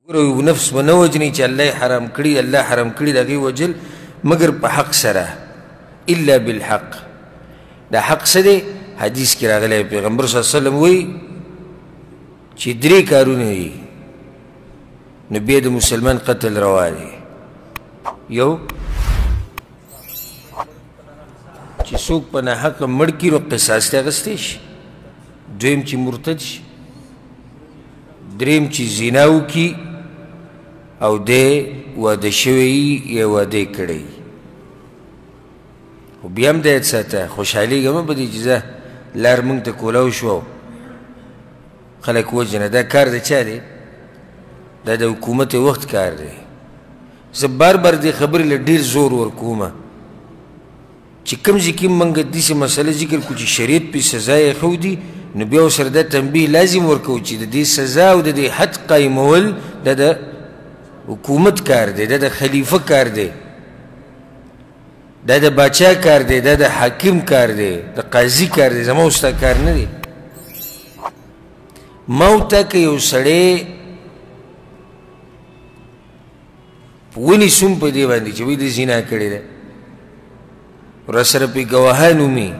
نفس و نه وجني چې الله حرام کړي، الله حرام کړي د هغې وجل مګر په حق سره، الا بالحق. دا حق څه دی؟ حدیث کې راغلی پیغمبر صلی الله علیه وسلم وایي چې درې کارونه دي نو بیا د مسلمان قتل روا دی. یو چې څوک په ناحقه مړ کړي نو قصاص ترې اخیستی شي. دویم چې مرتد شي. دریم چې زنا وکړي او دی واده شوی یا واده کړی. خو بیا هم دی ساته خوشحالېږه مه په دې چې زه لار موږ ته کولاو شو خلک وجنه. دا کار د چا دی؟ دا د حکومت وخت کار دی. زه بار بار دې خبرې له ډېر زور ورکومه چې کوم ځای کې موږ داسې مسله ذکر کړو چې شریعت پې سزا یې ښودي، نو بیا ورسره دا تنبیه لازم ورکوو چې د دې سزا او د دې حد قایمول دا د حکومت کار دی، دا د خلیفه کار دی، دا د باچا کار دی، دا د حاکم کار دی، د قاضي کار دی، زما ستا کار نه دی. ما ورته که یو سړی ونیسم په دې باندې چې وایي د زنا کړې ده، راسره پې ګواهان ومي،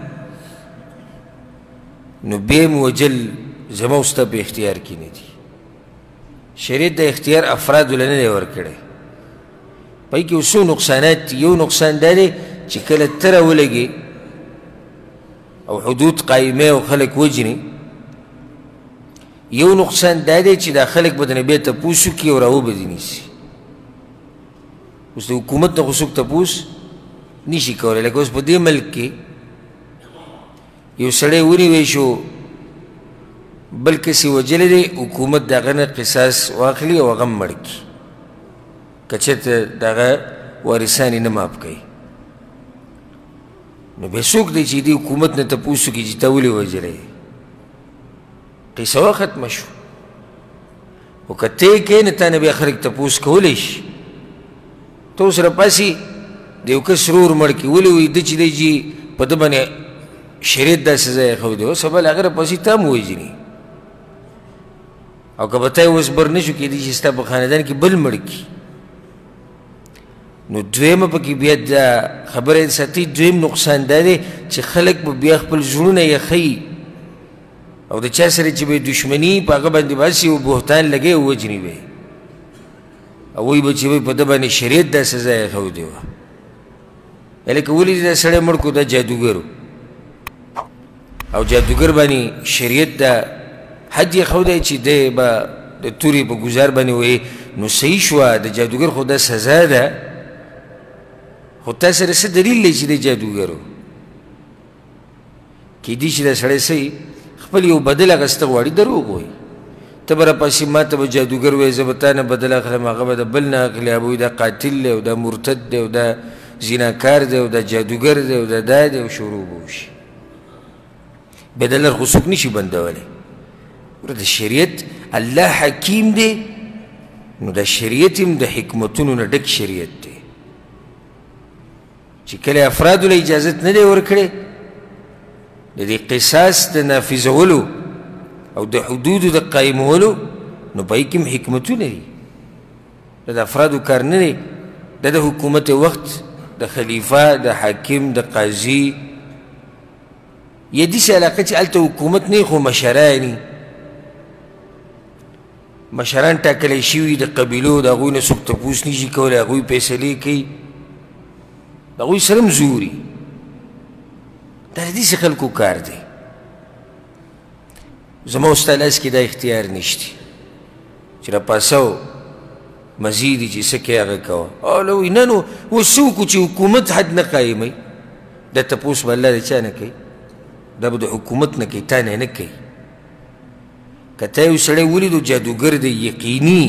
نو بیا م وجل زما ستا په اختیار کې نه دي. شریعت د اختیار افرادو له نه دی ورکړی. پای کې یو څو نقصانات دي. یو نقصان دا دی چې کله ته راولګې او حدود قایمه او خلک وجني. یو نقصان دا دی چې دا خلک به د بیا تپوس وکړي او راوبه دې نیسي. اوس د حکومت نه خو څوک تپوس نشي کولی. لکه اوس په دې ملک کې یو سړی ونیوی شو بل کسې وجلی دی، حکومت د هغه نه قصاص واخلي او هغه هم مړ کړي که چېرته د هغه وارثان یې نه معاف کوي. نو بیا څوک دی چې دې حکومت نه تپوس وکړي چې تا ولې وژلی؟ قصه ختمه شو. خو که ته یې کوې نو تا نه بیا خلک تپوس کولی شي. ته ورسره پاسې د یو کس رور مړ کړي، ولې وایي ده چې دی چې په ده باندې شریعت دا سزا یې ښودی، اوس به له هغه راپسې تا هم ووژني. او که به تا یې اوس بر نه شو کېدی چې ستا په خاندان کې بل مړ کړي. نو دویمه پکې بیا دا خبره ساتي. دویم نقصان دا دی چې خلک به بیا خپل زړونه یخوي او د چا سره چې به دشمني په هغه باندې باسي او بهتان لګوي او وجني به یې او وایي به چې په ده باندې شریعت دا سزا یې ښودې وه. لکه ولې دا سړی مړ کړو، دا جادوګر او جادوګر باندې شریعت دا حد یې ښودی چې دی به د تورې په ګزار باندې وایي. نو صحیح شوه، د جادوګر خو دا سزا ده، خو تا سره څه دلیل دی چې دی جادوګر و؟ کیدای شي دا سړی صحیح خپل یو بدل اخیسته غواړي، دروغ وایي. ته به راپسې ما ته به جادوګر وایي، زه به تا نه بدل اخلم، هغه به د بل نه اخلي، هغه به وایي دا قاتل دی او دا مرتد دی او دا زیناکار دی او دا جادوګر دی او دا دی او شروع به وشي. بیا د لر خو څوک نشي بندولی. د شریعت الله حکیم دی، نو دا شریعت هم د حکمتونو نه ډک شریعت دی چې کله افرادو له اجازت نه دی ورکړی د دې قصاص د نافظولو او د حدودو د قایمولو، نو په هغې کې هم حکمتونه دي. دا د افرادو کار نه دی، دا د حکومت وخت د خلیفه، د حاکم، د قاضي یا داسې علاقه چې هلته حکومت نه وي خو مشران مشران ټاکلی شوي د قبیلو، د هغوی نه څوک تپوس نشي کولی، هغوی فیصلې کوي، د هغوی سره هم زوري. دا د داسې خلکو کار دی. زما ستا لاس کې دا اختیار نشتی چې راپاسه مزید چې څه کوې هغه کوه. او له وایي نه نو اوس څه وکړو چې حکومت حد نه قایموي؟ دا تپوس به الله د چا نه کوي؟ دا به د حکومت نه کوي، تا نه نه کوي. که تا یو سړی ولیدو جادوګر دی یقیني،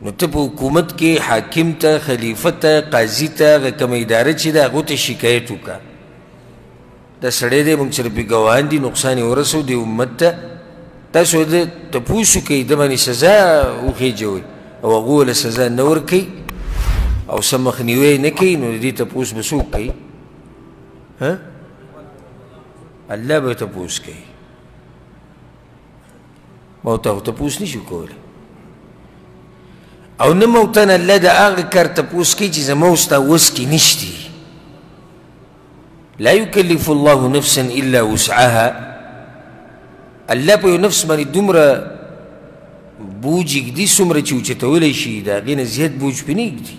نو ته په حکومت کې حاکم ته، خلیفه ته، قاضي ته، هغه کومه اداره چې ده هغو ته شکایت وکړه. دا سړی دی، موږ سره پې ګواهان دي، نقصان یې ورسو دی امت ته، تاسو د تپوس وکئ، د باندې سزا وخېجوئ او هغو له سزا نه ورکوئ او څه مخنیوی نه کوي، نو د دې تپوس به څوک کوي؟ الله به تپوس کوي. ما ورته خو تپوس نشو کولی. او نه موتن الله د هغه کار تپوس کوي چې زما او ستا وس کې نشتي. لا يكلف الله نفسا الا وسعها. الله په یو نفس باندې دومره بوج ږدي څومره چې اوچتولی شي د هغې نه زیات بوج پرې نه ږدي.